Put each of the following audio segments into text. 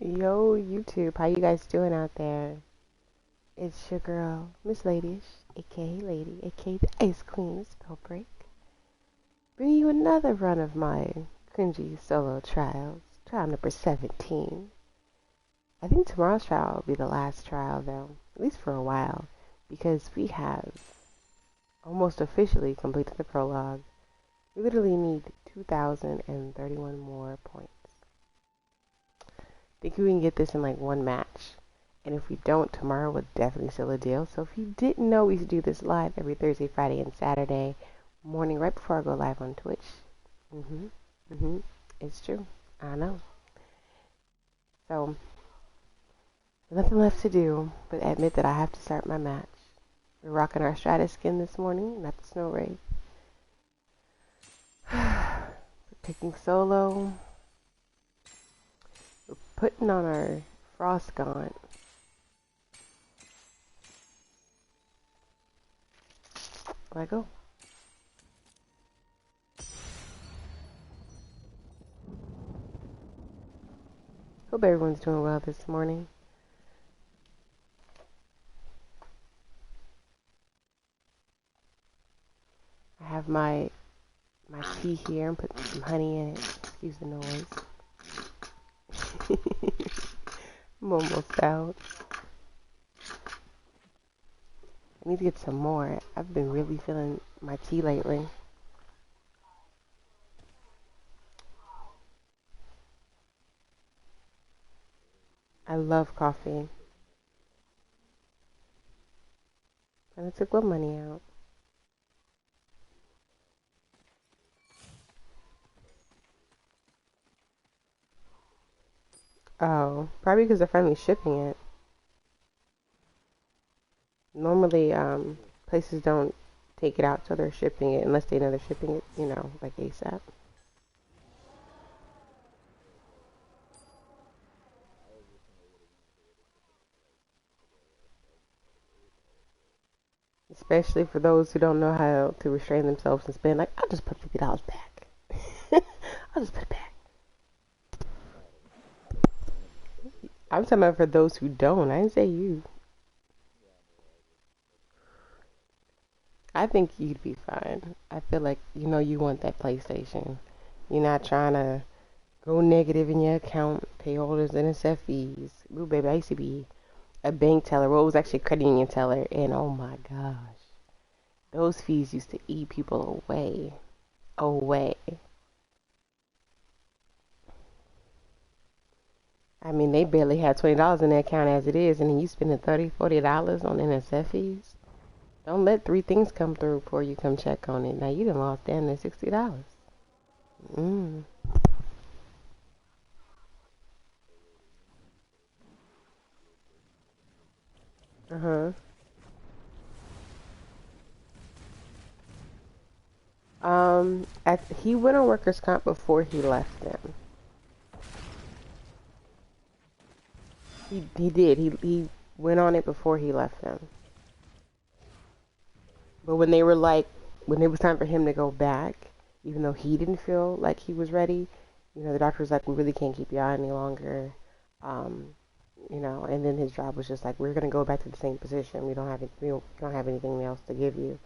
Yo, YouTube, how you guys doing out there? It's your girl, Miss Ladyish, aka Lady, aka the Ice Queen of Spellbreak, bringing you another run of my cringy solo trials, trial number 17. I think tomorrow's trial will be the last trial, though, at least for a while, because we have almost officially completed the prologue. We literally need 2,031 more points. I think we can get this in like one match. And if we don't, tomorrow will definitely seal the deal. So if you didn't know, we used to do this live every Thursday, Friday, and Saturday morning right before I go live on Twitch. It's true. I know. So, nothing left to do but admit that I have to start my match. We're rocking our Stratus skin this morning, not the Snow Wraith. We're picking solo. We're putting on our Frost Gaunt. Let go. Hope everyone's doing well this morning. I have my tea here. I'm putting some honey in it. Excuse the noise. I'm almost out. I need to get some more. I've been really feeling my tea lately. I love coffee. And I took my money out. Oh, probably because they're finally shipping it. Normally, places don't take it out till they're shipping it, unless they know they're shipping it, you know, like ASAP. Especially for those who don't know how to restrain themselves and spend, like, I'll just put $50 back. I'll just put it back. I'm talking about for those who don't. I didn't say you. I think you'd be fine. I feel like, you know, you want that PlayStation. You're not trying to go negative in your account, pay all those NSF fees. Ooh, baby, I used to be a bank teller. Well, it was actually a credit union teller. And oh my gosh, those fees used to eat people away. Away. I mean, they barely had $20 in their account as it is, and then you spending $30, $40 on NSF fees. Don't let three things come through before you come check on it. Now you done lost down to $60. Mm. Uh-huh. He went on workers' comp before he left them. He did. He went on it before he left them. But when they were like, when it was time for him to go back, even though he didn't feel like he was ready, you know, the doctor was like, we really can't keep you on any longer. Um, you know, and then his job was just like, we're gonna go back to the same position. We don't have anything else to give you.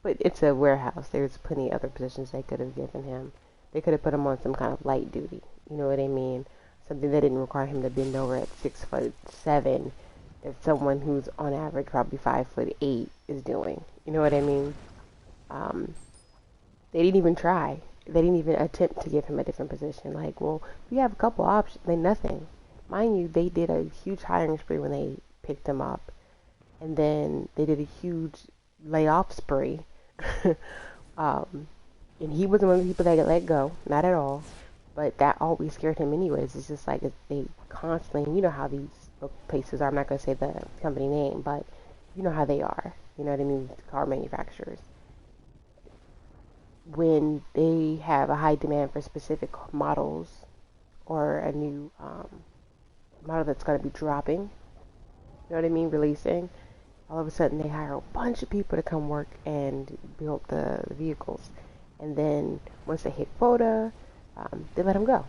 But it's a warehouse. There's plenty of other positions they could have given him. They could have put him on some kind of light duty. You know what I mean? Something that didn't require him to bend over at 6'7", that someone who's on average probably 5'8" is doing. You know what I mean? Um, they didn't even try. They didn't even attempt to give him a different position. Like, well, we have a couple options. They nothing. Mind you, they did a huge hiring spree when they picked him up, and then they did a huge layoff spree. um, and he wasn't one of the people that got let go, not at all. But that always scared him anyways. It's just like they constantly, you know how these places are. I'm not going to say the company name, but you know how they are. You know what I mean? Car manufacturers. When they have a high demand for specific models or a new model that's going to be dropping, you know what I mean, releasing, all of a sudden they hire a bunch of people to come work and build the vehicles. And then once they hit quota, they let them go.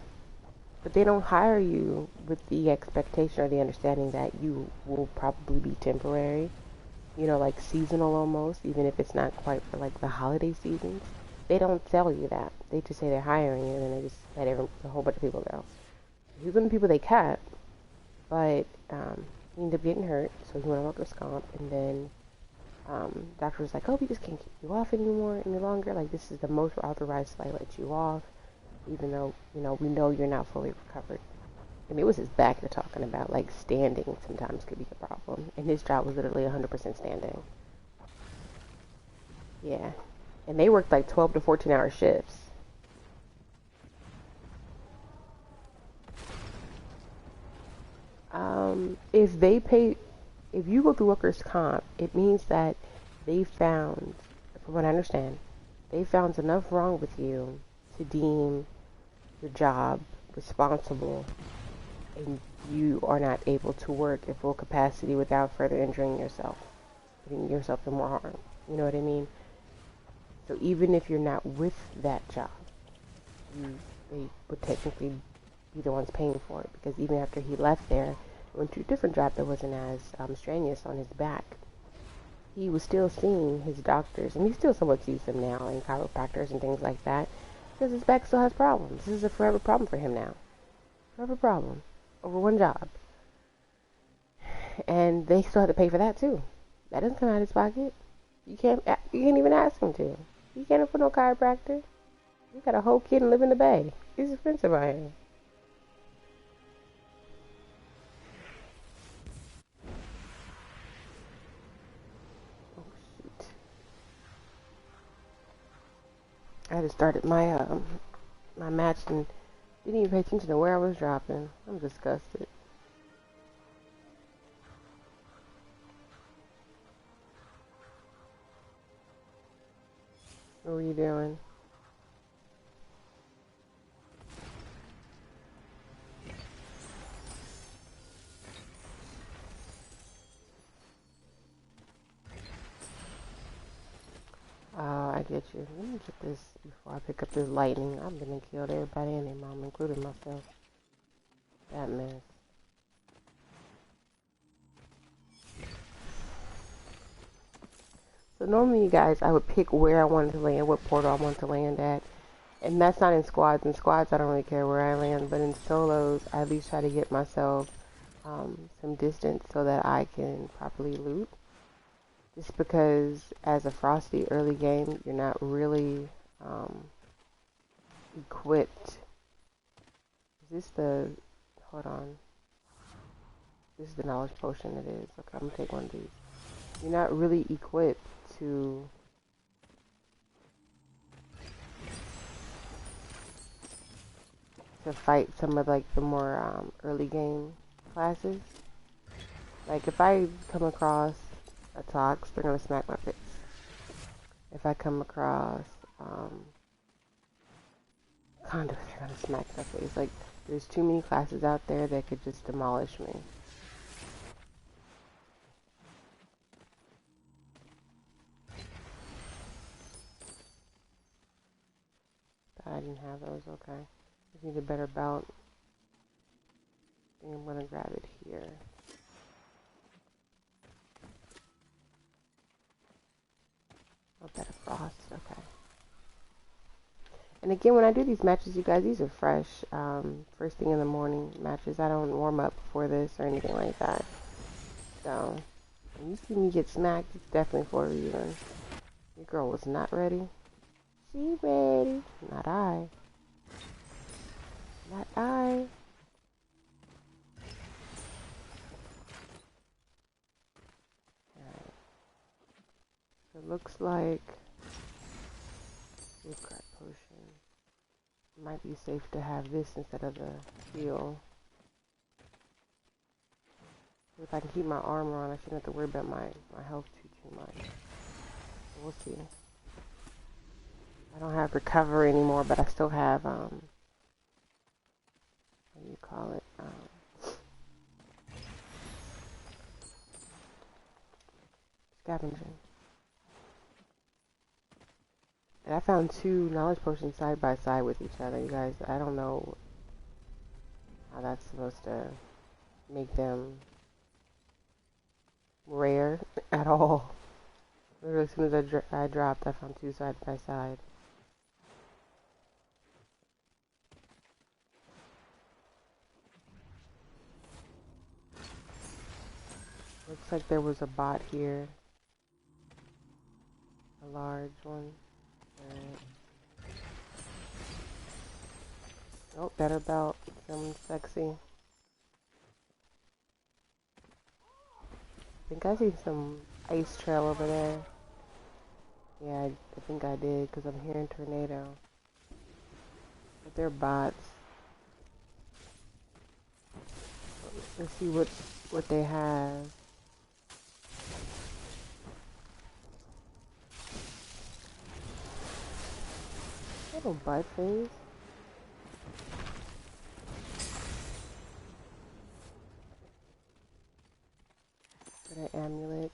But they don't hire you with the expectation or the understanding that you will probably be temporary, like seasonal almost, even if it's not quite for like the holiday seasons. They don't tell you that. They just say they're hiring you, and then they just let a whole bunch of people go. He's one of the people they kept, but he ended up getting hurt, so he went on workers' comp, and then doctor was like, oh, we just can't keep you off any longer. Like, this is the most we're authorized to let you off, even though, we know you're not fully recovered. And it was his back they're talking about. Like, standing sometimes could be a problem. And his job was literally 100% standing. Yeah. And they worked like 12 to 14-hour shifts. If you go through workers' comp, it means that they found, from what I understand, they found enough wrong with you to deem your job responsible, and you are not able to work at full capacity without further injuring yourself, putting yourself in more harm. You know what I mean? So even if you're not with that job, they would technically be the ones paying for it, because even after he left there, went to a different job that wasn't as strenuous on his back, he was still seeing his doctors, and he still somewhat sees them now, and chiropractors and things like that, because his back still has problems. This is a forever problem for him now. Forever problem. Over one job. And they still have to pay for that too. That doesn't come out of his pocket. You can't even ask him to. You can't afford no chiropractor. You got a whole kid and live in the Bay. It's expensive out here. Oh shoot! I just started my match and didn't even pay attention to where I was dropping. I'm disgusted. What were you doing? Oh, I get you. Let me get this before I pick up this lightning. I'm gonna kill everybody and their mom, including myself. That mess. So normally, you guys, I would pick where I wanted to land, what portal I wanted to land at. And that's not in squads. In squads, I don't really care where I land. But in solos, I at least try to get myself some distance so that I can properly loot. Just because as a Frosty early game, you're not really equipped. Is this the... Hold on. This is the knowledge potion it is. Okay, I'm going to take one of these. You're not really equipped to fight some of like the more early game classes. Like if I come across a Tox, they're gonna smack my face. If I come across Condos, they're gonna smack my face. Like there's too many classes out there that could just demolish me. I didn't have those, okay. Just need a better belt. I think I'm gonna grab it here. Oh, better frost, okay. And again, when I do these matches, you guys, these are fresh. First thing in the morning matches. I don't warm up before this or anything like that. So, when you see me get smacked, it's definitely for a reason. Your girl was not ready. She ready. Not I. Not I. Alright. So it looks like safeguard potion. It might be safe to have this instead of the heal. If I can keep my armor on, I shouldn't have to worry about my health too much. So we'll see. I don't have recover anymore, but I still have, what do you call it? Scavenging. And I found 2 knowledge potions side by side with each other, you guys. I don't know how that's supposed to make them rare at all. Literally, as soon as I dropped, I found two side by side. Looks like there was a bot here. A large one. Alright. Oh, better belt. Someone sexy. I think I see some ice trail over there. Yeah, I think I did, because I'm hearing tornado. But they're bots. Let's see what they have. Little butt face. Got an amulet.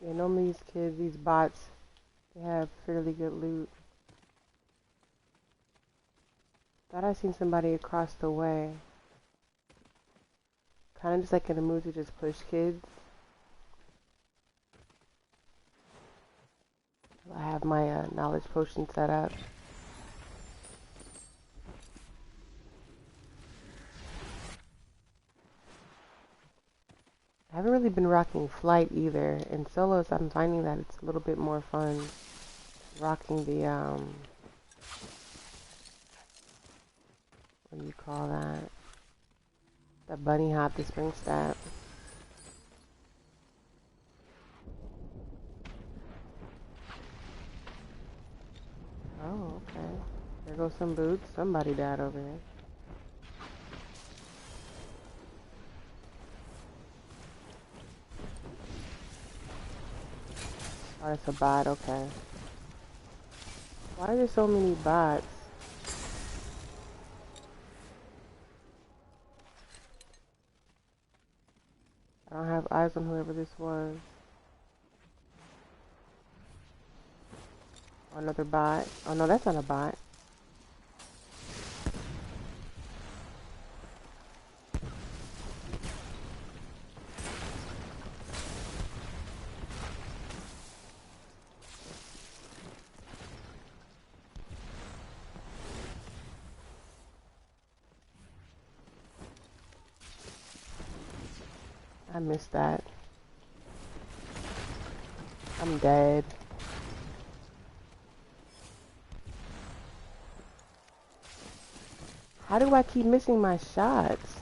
Yeah, normally these kids, these bots, they have fairly good loot. Thought I seen somebody across the way. Kind of just like in a mood to just push kids. I have my knowledge potion set up. I haven't really been rocking flight either. In solos, I'm finding that it's a little bit more fun rocking the, what do you call that? The bunny hop, the spring step. Oh, okay. There goes some boots. Somebody died over here. Oh, it's a bot, okay. Why are there so many bots? I don't have eyes on whoever this was. Oh, another bot. Oh no, that's not a bot. I missed that. I'm dead. How do I keep missing my shots?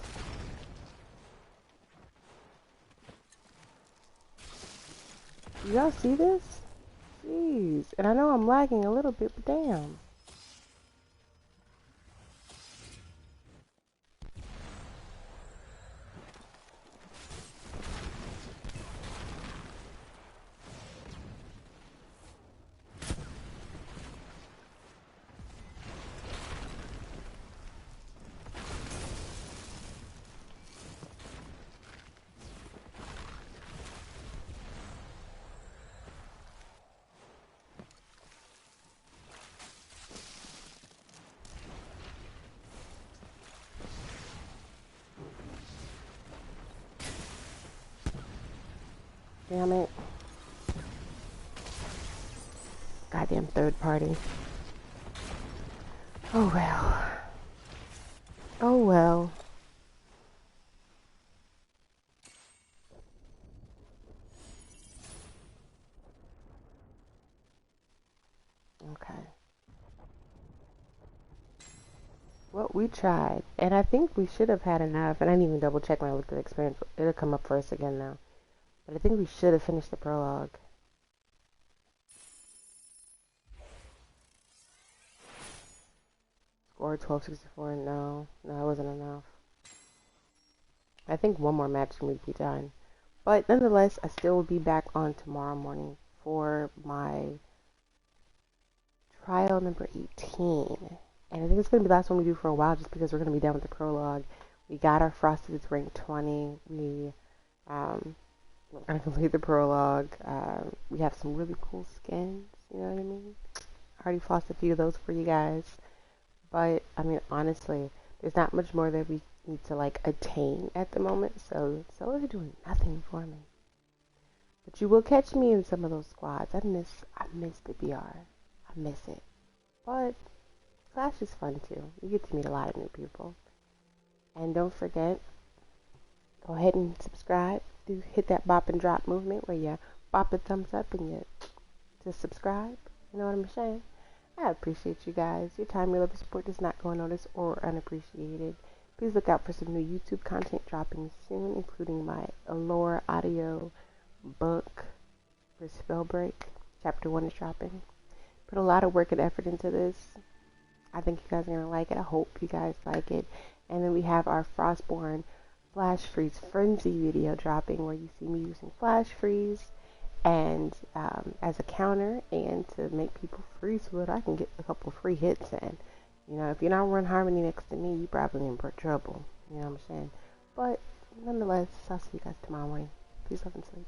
Do y'all see this? Jeez. And I know I'm lagging a little bit, but damn. Damn it. Goddamn third party. Oh well. Oh well. Okay. Well, we tried. And I think we should have had enough. And I didn't even double check when I looked at the experience. It'll come up for us again now. But I think we should have finished the prologue. Score 1264. No, it wasn't enough. I think one more match and we'd be done. But nonetheless, I still will be back on tomorrow morning for my trial number 18. And I think it's going to be the last one we do for a while just because we're going to be done with the prologue. We got our Frosted, it's rank 20. We're going to complete the prologue. We have some really cool skins, you know what I mean? I already flossed a few of those for you guys. But, I mean, honestly, There's not much more that we need to like attain at the moment, so solo's doing nothing for me. But you will catch me in some of those squads. I miss the BR. I miss it. But Clash is fun too. You get to meet a lot of new people. And don't forget, go ahead and subscribe. Do hit that bop and drop movement where you bop a thumbs up and you just subscribe. You know what I'm saying? I appreciate you guys. Your time, your love, and support does not go unnoticed or unappreciated. Please look out for some new YouTube content dropping soon, including my Allure audio book for Spellbreak. Chapter 1 is dropping. Put a lot of work and effort into this. I think you guys are going to like it. I hope you guys like it. And then we have our Frostborn Flash Freeze Frenzy video dropping, where you see me using Flash Freeze and as a counter and to make people freeze so that I can get a couple free hits in. You know, if you're not run Harmony next to me, you probably in trouble. You know what I'm saying? But nonetheless, I'll see you guys tomorrow morning. Peace, love, and sleep.